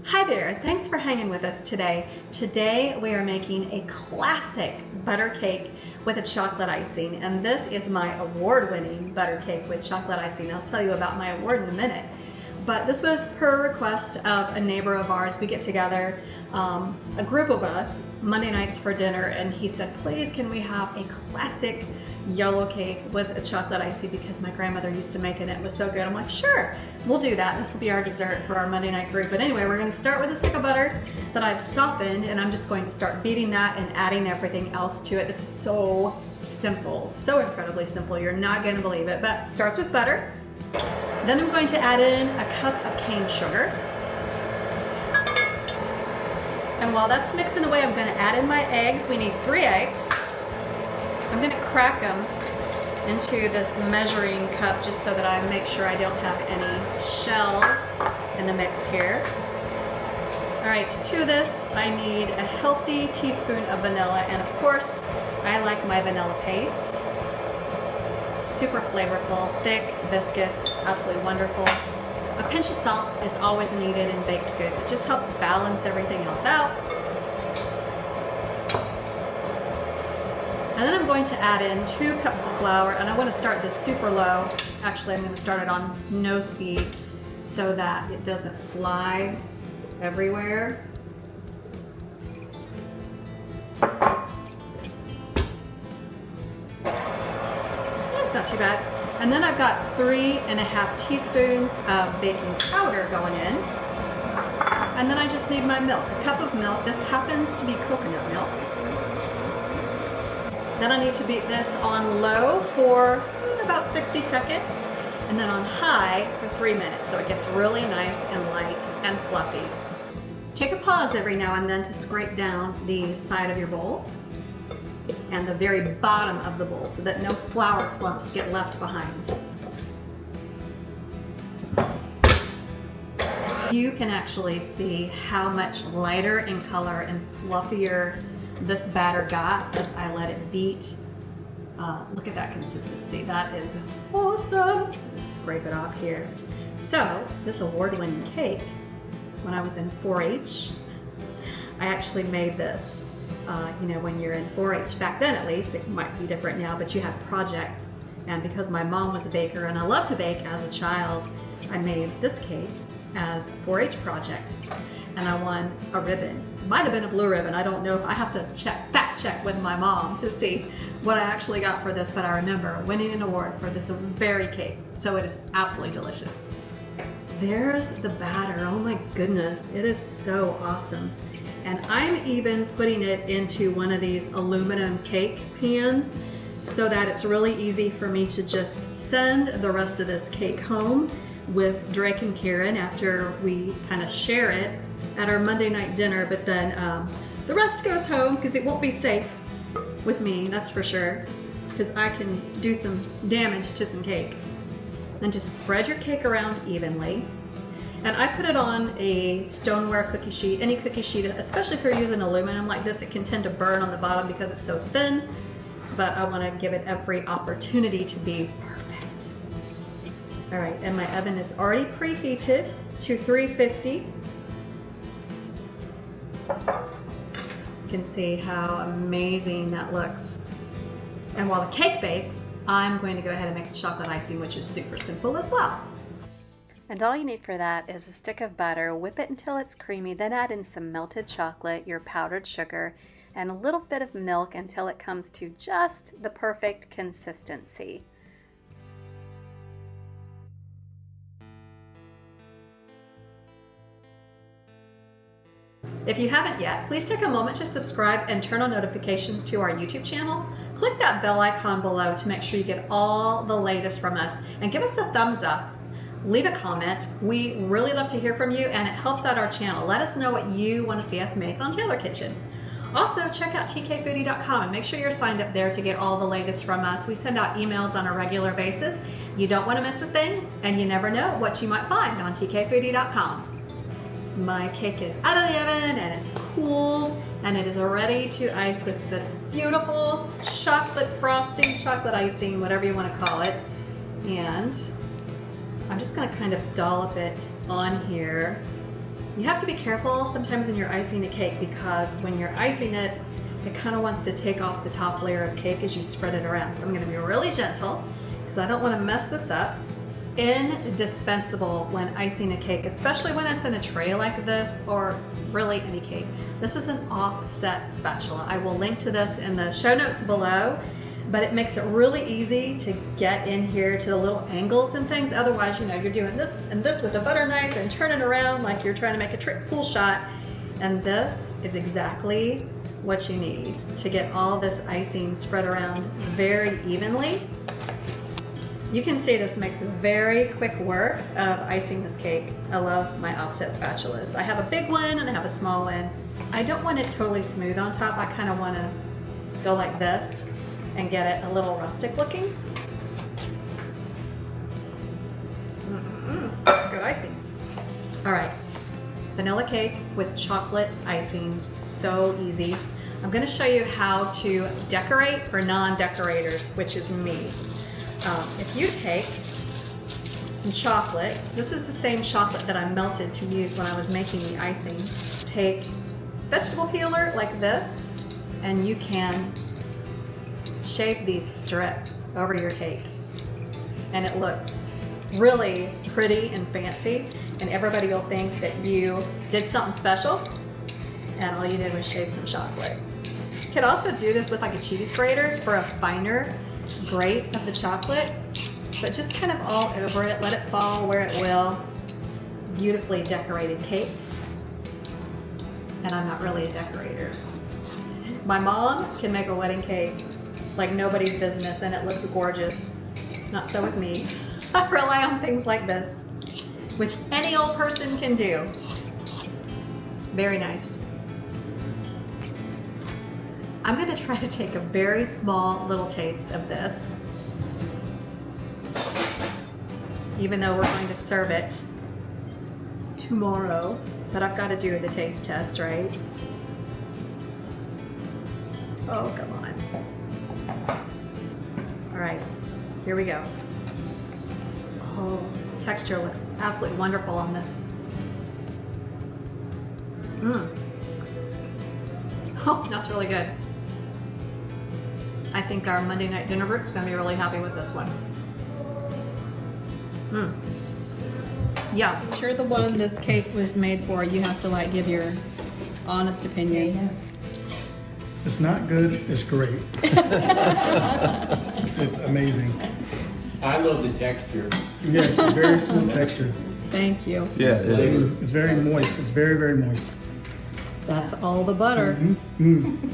Hi there, thanks for hanging with us today. Today we are making a classic butter cake with a chocolate icing, and this is my award-winning butter cake with chocolate icing. I'll tell you about my award in a minute. But this was per request of a neighbor of ours. We get together, a group of us, Monday nights for dinner, and he said, please can we have a classic yellow cake with a chocolate icing because my grandmother used to make it and it was so good. I'm like, sure, we'll do that. This will be our dessert for our Monday night group. But anyway, we're gonna start with a stick of butter that I've softened, and I'm just going to start beating that and adding everything else to it. This is so simple, so incredibly simple. You're not gonna believe it, but it starts with butter. Then I'm going to add in a cup of cane sugar. And while that's mixing away, I'm gonna add in my eggs. We need 3 eggs. I'm gonna crack them into this measuring cup just so that I make sure I don't have any shells in the mix here. All right, to this, I need a healthy teaspoon of vanilla, and of course, I like my vanilla paste. Super flavorful, thick, viscous, absolutely wonderful. A pinch of salt is always needed in baked goods. It just helps balance everything else out. And then I'm going to add in 2 cups of flour, and I want to start this super low. Actually, I'm going to start it on no speed so that it doesn't fly everywhere. That's not too bad. And then I've got 3½ teaspoons of baking powder going in. And then I just need my milk, a cup of milk. This happens to be coconut milk. Then I need to beat this on low for about 60 seconds, and then on high for 3 minutes, so it gets really nice and light and fluffy. Take a pause every now and then to scrape down the side of your bowl and the very bottom of the bowl so that no flour clumps get left behind. You can actually see how much lighter in color and fluffier this batter got as I let it beat. Look at that consistency. That is awesome. Let's scrape it off here. So this award-winning cake, when I was in 4-H, I actually made this. You know, when you're in 4-H, back then at least, it might be different now, but you had projects. And because my mom was a baker and I loved to bake as a child, I made this cake as a 4-H project. And I won a ribbon. It might have been a blue ribbon. I don't know. I have to fact check with my mom to see what I actually got for this, but I remember winning an award for this very cake. So it is absolutely delicious. There's the batter. Oh my goodness. It is so awesome. And I'm even putting it into one of these aluminum cake pans so that it's really easy for me to just send the rest of this cake home with Drake and Karen after we kind of share it at our Monday night dinner, but then the rest goes home because it won't be safe with me, that's for sure, because I can do some damage to some cake. Then just spread your cake around evenly. And I put it on a stoneware cookie sheet, any cookie sheet, especially if you're using aluminum like this, it can tend to burn on the bottom because it's so thin, but I want to give it every opportunity to be perfect. All right, and my oven is already preheated to 350. You can see how amazing that looks. And while the cake bakes, I'm going to go ahead and make the chocolate icing, which is super simple as well. And all you need for that is a stick of butter. Whip it until it's creamy, then add in some melted chocolate, your powdered sugar, and a little bit of milk until it comes to just the perfect consistency. If you haven't yet, please take a moment to subscribe and turn on notifications to our YouTube channel. Click that bell icon below to make sure you get all the latest from us, and give us a thumbs up. Leave a comment. We really love to hear from you, and it helps out our channel. Let us know what you want to see us make on TaylorKitchen. Also, check out tkfoodie.com and make sure you're signed up there to get all the latest from us. We send out emails on a regular basis. You don't want to miss a thing, and you never know what you might find on tkfoodie.com. My cake is out of the oven and it's cool, and it is ready to ice with this beautiful chocolate frosting, chocolate icing, whatever you want to call it. And I'm just going to kind of dollop it on here You have to be careful sometimes when you're icing a cake because when you're icing it, it kind of wants to take off the top layer of cake as you spread it around. So I'm gonna be really gentle because I don't wanna mess this up. Indispensable when icing a cake, especially when it's in a tray like this or really any cake. This is an offset spatula. I will link to this in the show notes below, but it makes it really easy to get in here to the little angles and things. Otherwise, you know, you're doing this and this with a butter knife and turn it around like you're trying to make a trick pool shot. And this is exactly what you need to get all this icing spread around very evenly. You can see this makes very quick work of icing this cake. I love my offset spatulas. I have a big one and I have a small one. I don't want it totally smooth on top. I kind of want to go like this and get it a little rustic looking. That's good icing. All right, vanilla cake with chocolate icing, so easy. I'm gonna show you how to decorate for non-decorators, which is me. If you take some chocolate, this is the same chocolate that I melted to use when I was making the icing. Take vegetable peeler like this, and you can shape these strips over your cake. And it looks really pretty and fancy, and everybody will think that you did something special, and all you did was shave some chocolate. You could also do this with like a cheese grater for a finer grate of the chocolate, but just kind of all over it, let it fall where it will. Beautifully decorated cake. And I'm not really a decorator. My mom can make a wedding cake like nobody's business and it looks gorgeous. Not so with me. I rely on things like this, which any old person can do. Very nice. I'm gonna try to take a very small little taste of this, even though we're going to serve it tomorrow, but I've got to do the taste test, right? Oh, come on. All right, here we go. Oh, texture looks absolutely wonderful on this. Oh, that's really good. I think our Monday night dinner group's gonna be really happy with this one. Yeah. If you're the one this cake was made for, you have to like give your honest opinion. It's not good, it's great. It's amazing. I love the texture. Yes, it's very smooth texture. Thank you. Yeah, it is. It's very moist. It's very, very moist. That's all the butter. Mm-hmm.